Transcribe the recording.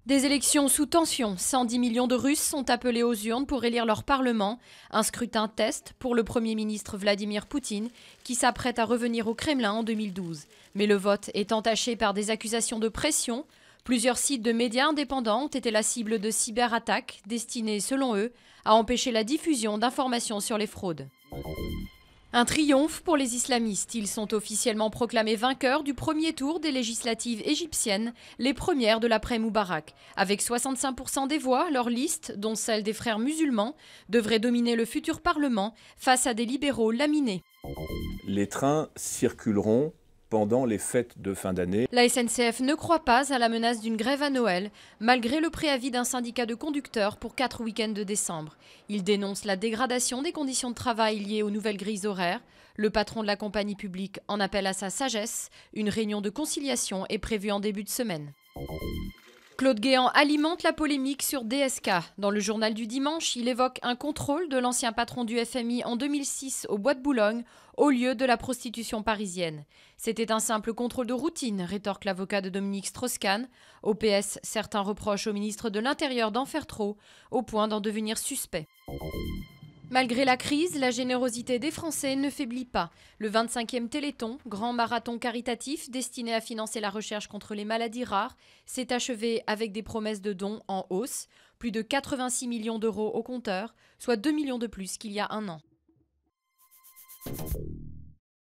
Des élections sous tension. 110 millions de Russes sont appelés aux urnes pour élire leur parlement. Un scrutin test pour le Premier ministre Vladimir Poutine, qui s'apprête à revenir au Kremlin en 2012. Mais le vote est entaché par des accusations de pression. Plusieurs sites de médias indépendants ont été la cible de cyberattaques destinées, selon eux, à empêcher la diffusion d'informations sur les fraudes. Un triomphe pour les islamistes. Ils sont officiellement proclamés vainqueurs du premier tour des législatives égyptiennes, les premières de l'après-Moubarak. Avec 65% des voix, leur liste, dont celle des frères musulmans, devrait dominer le futur Parlement face à des libéraux laminés. Les trains circuleront pendant les fêtes de fin d'année. La SNCF ne croit pas à la menace d'une grève à Noël, malgré le préavis d'un syndicat de conducteurs pour 4 week-ends de décembre. Il dénonce la dégradation des conditions de travail liées aux nouvelles grilles horaires. Le patron de la compagnie publique en appelle à sa sagesse. Une réunion de conciliation est prévue en début de semaine. Claude Guéant alimente la polémique sur DSK. Dans le journal du dimanche, il évoque un contrôle de l'ancien patron du FMI en 2006 au Bois de Boulogne, au lieu de la prostitution parisienne. C'était un simple contrôle de routine, rétorque l'avocat de Dominique Strauss-Kahn. Au PS, certains reprochent au ministre de l'Intérieur d'en faire trop, au point d'en devenir suspect. Malgré la crise, la générosité des Français ne faiblit pas. Le 25e Téléthon, grand marathon caritatif destiné à financer la recherche contre les maladies rares, s'est achevé avec des promesses de dons en hausse. Plus de 86 millions d'euros au compteur, soit 2 millions de plus qu'il y a un an.